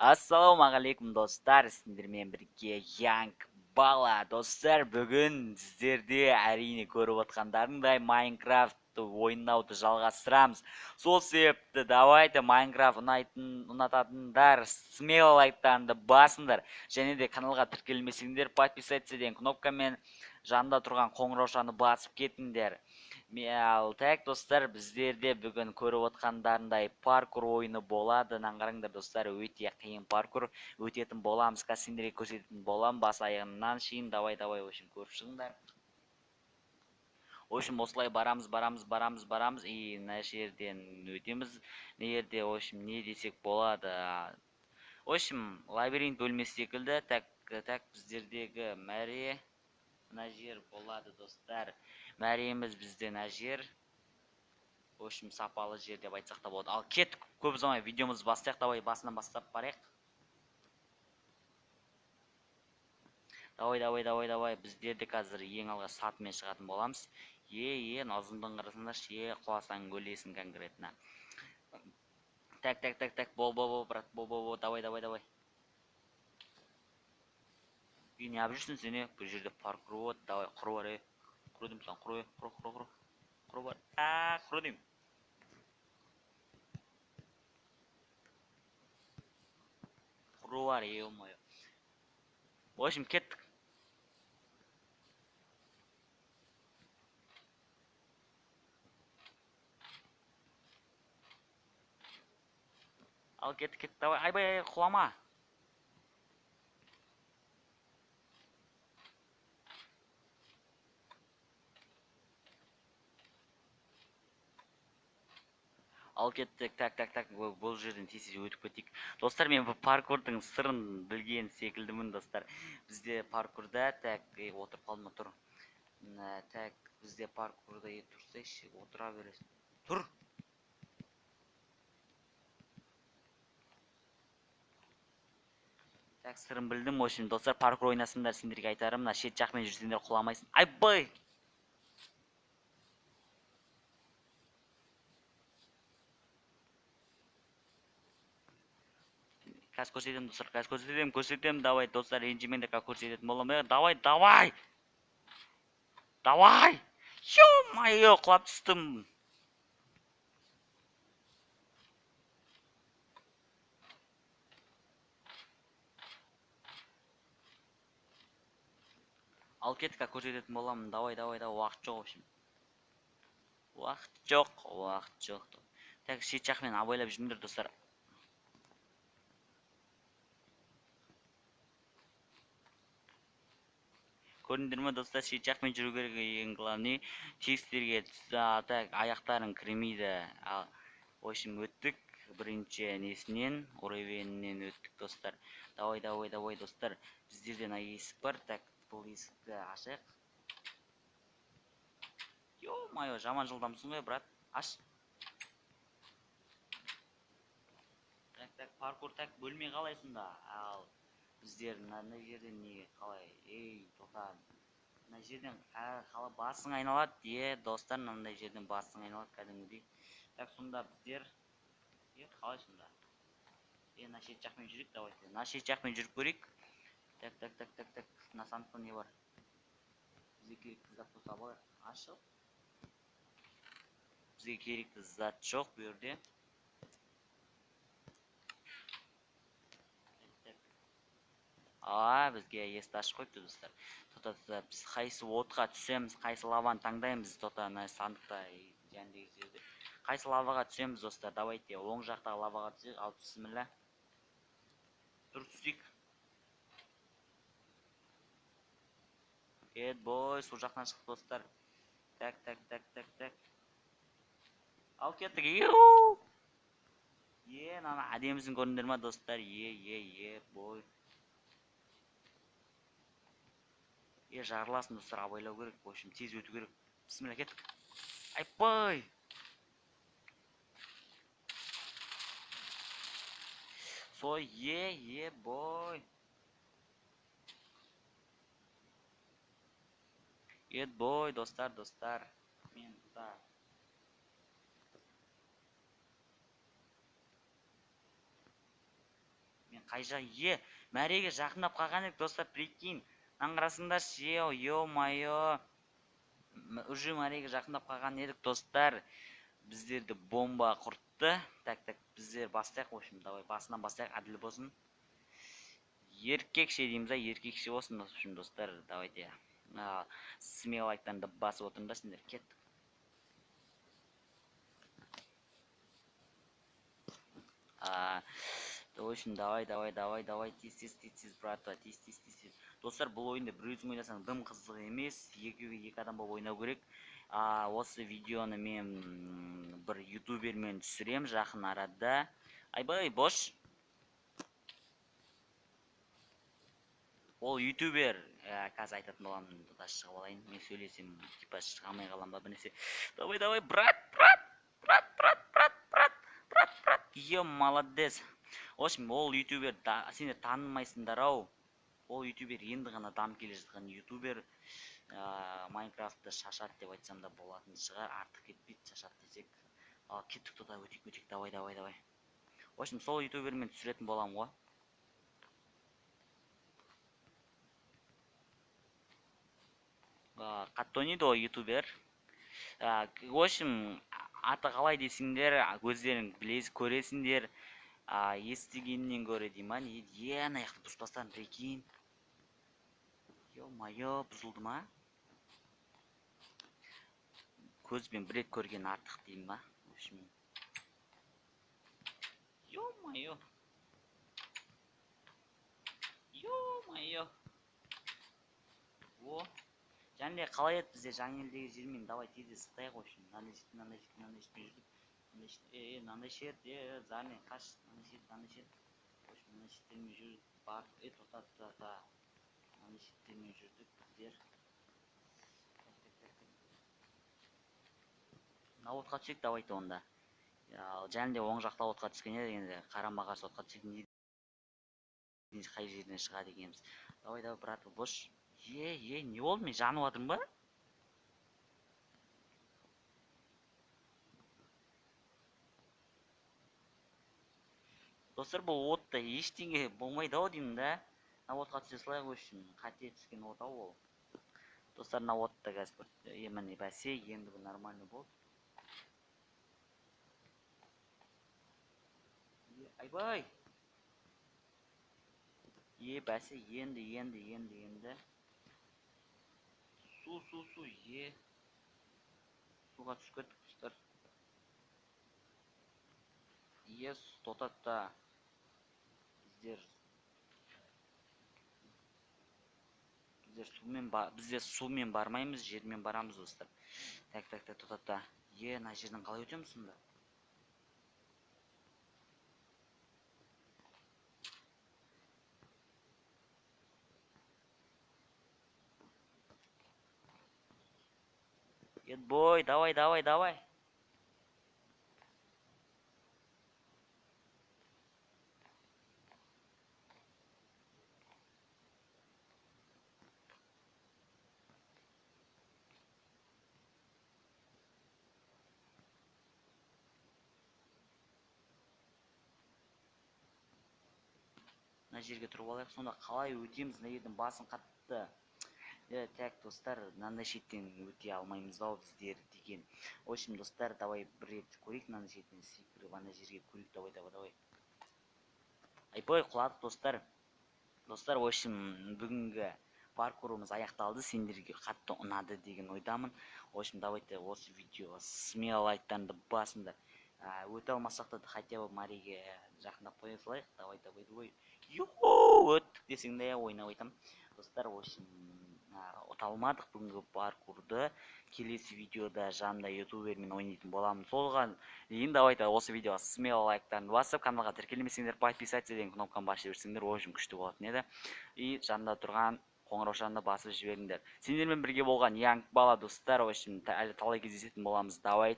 Ассалаумағалейкум достар, сіздермен бірге Янг Бала. Достар, бүгін сіздерде әрине көріп отқандарыңдай Майнкрафт ойнауды жалғастырамыз. Сол себепті давайте Майнкрафт ұнататындар смело лайктарыңды басыңдар. Және де каналға тіркелмесеңдер подписаться деген кнопкамен жанында тұрған қоңыраушаны басып кетіңдер. Ал так достар, біздерде бүгін көріп отқандарындай паркур ойыны болады. Қараңдар достар, өте қиын паркур өтетін боламыз. Сендерге көрсететін болам бас аяғынан шейін. Давай общем көріп шығыңдар. Общем осылай барамыз и мына жерден өтеміз. Мына жерде общем не десек болады. Общем лабиринт бөлмесі секілді. Так біздердегі мәре мына жер болады достар. Мәреміз бізден жер. В общем, сапалы жер деп айтсақ та болады. Ал кеттік, көп ұзамай видеомызды бастайық. Давай басынан бастап барайық. Давай. Біздерді қазір ең алға сатымен шығатын боламыз. Ұзындығын қарасаңдаршы, құласаң өлесің конкретно. Так, бол, брат, бол, давай. Не алып жүрсің сен, бұл жерде паркур, давай, құры бар, құры деймін саған, құры бар, құры деймін. Құры бар, ё-моё. В общем, кеттік. Ал кеттік, давай, айбай, құлама. Ал кеттік, так, бұл жерден тез өтіп кетейік. Достар, мен бұл паркурдың сырын білген секілдімін, достар. Бізде паркурда, отырып қалдым, тұр. Так, бізде паркурда тұрсайшы, отыра бересің. Тұр! Так, сырын білдім, общем, достар, паркур ойнасыңдар, сендерге айтарым, мына шет жақмен жүрсеңдер құламайсың. Айбай! Қазір көрсетем, достар, көрсетем, давай, достар, ренжімеңдер, көрсететін болам. Давай! Ё-моё, құлап түстім. Ал кеттік, көрсететін болам. Давай, уақыт жоқ, общем. Уақыт жоқ. Так, шет жақмен абайлап жүріңдер, достар. Көрдіңдер ме, достар, шет жақмен жүру керек, ең главный. Текстерге так, аяқтарын кірмейді. В общем, өттік. Бірінші несінен, уровенінен өттік, достар. Давай, достар. Біздерден есік бар. Так, бұл есікті ашайық. Ё-моё, жаман жылдамсың ғой, брат. Аш. Так, паркур, так, бөлмей қалайсың да. Ал біздер мына жерден неге қалай? Тоқта. Мына жерден қала басың айналады, достар, мынандай жерден басың айналады кәдімгідей. Так, сонда біздер қалай сонда? Мына шет жақпен жүрейік, давай. Мына шет жақпен жүріп көрейік. Так. Мына сандықта не бар? Бізге керекті зат болса бар. Ашық. Бізге керекті зат жоқ бұл жерде. Бізге есті ашып қойыпты, достар. Біз қайсы отқа түсеміз, қайсы лаваны таңдаймыз, мына сандықта жәндегі жерде. Қайсы лаваға түсеміз, достар, давайте. Оң жақтағы лаваға түсейік, ал бісміллә. Тұр түсейік. Бой, сол жақтан шықты, достар. Так. Ал кеттік. Нана әдемізін көріндер ма, достар? Бой. Жарыласын, достар, абайлау керек. В общем, тез өту керек. Бісміллә, кеттік. Айпай! Сой, бой! Бой, достар. Мен тұта. Мен қай жақ мәреге жақындап қалған едік достар, прикинь, аңғырасыңдаршы, ё-моё, уже мәреге жақындап қалған едік достар, біздерді бомба құртты. Так, біздер бастайық, в общем, давай басынан бастайық, әділ болсын, еркекше дейміз, еркекше болсын, в общем, достар, давайте смело лайктарды басып отырыңдар сендер, кеттік. В общем, давай, тез, братва, тез. Достар, бұл ойында бір өзің ойнасаң дым қызық емес, екі адам болып ойнау керек. Осы видеоны мен бір ютубермен түсірем жақын арада. Айбай, бош. Ол ютубер, қазір айтатын боламын, дұрыс шығып алайын. Мен сөйлесем, типа шығамай қалам ба бірнәрсе. Давай, брат. Ё, молодец. В общем, ол ютубер, сендер танымайсыңдар ау. Ол ютубер енді ғана дамып келе жатқан ютубер. Майнкрафтты шашат деп айтсам да болатын шығар. Артық кетпейді, шашат десек. Кеттік тота, өтек, давай. В общем, сол ютубермен түсіретін болам ғой. Қатты ойнайды ол ютубер. В общем, аты қалай десіңдер, көздерің көресіңдер. Естігеннен көрі дейма, не аяқты бұзбастан, прикинь. Ё-моё, бұзылды ма? Көзбен бір рет көрген артық дейм ба? В общем, ё-моё. О, және қалай еді бізде жаңа елдегі жермен, давай тезде сықтайық, в общем, мынандай шет, зарный қаш, мынандай шет, в общем, мынандай шеттермен жүрдік, бардық, тота, мынандай шеттермен жүрдік, біздер. Мына отқа түсек, давайте онда. Және де оң жақта отқа түскен еді, енді қарама қарсы отқа түсек, қай жерден шығады екенбіз. Давай, брат, бош. Не болды, мен жанып жатырмын ба? Достар, бұл отта ештеңе болмайды ау деймін да. Мына отқа түсе салайық, үшін қате түскен от ау ол. Достар, мына отта қазір міне бәсе, енді бұл нормальный болды. Айбай. Бәсе, енді. Су, суға түсіп кеттік, достар. Тотатта біздер сумен бармаймыз, жермен барамыз, достар. Так, тотатта. Мына жерден қалай өтеміз сонда? Бой, давай. Мына жерге тұрып алайық, сонда қалай өтеміз, мына жердің басын қатты. Так, достар, мынандай шеттен өте алмаймыз ау біздер деген. В общем, достар, давай бір рет көрейік, мынандай шеттен секіріп, ана жерге көрейік, давай. Айбой, құладық, достар. Достар, в общем, бүгінгі паркурымыз аяқталды, сендерге қатты ұнады деген ойдамын. В общем, давайте осы видеоға смело лайктарды басыңдар. Өте алмасақ та хотя бы Мариге жақындап қоя салайық. Давай. Өттік десең де ойнап айтам. Достар, в общем, ұта алмадық бүгінгі паркурды. Келесі видеода жанымда ютубермен ойнайтын боламын. Солған дейін давайте осы видеоға смело лайктарды басып, каналға тіркелмесеңдер, подписаться деген кнопканы басып жіберсеңдер, очень күшті болатын еді. И жанында тұрған қоңыраушаны басып жіберіңдер. Сендермен бірге болған Янг Бала, достар, в общем, әлі талай кездесетін боламыз. Давай.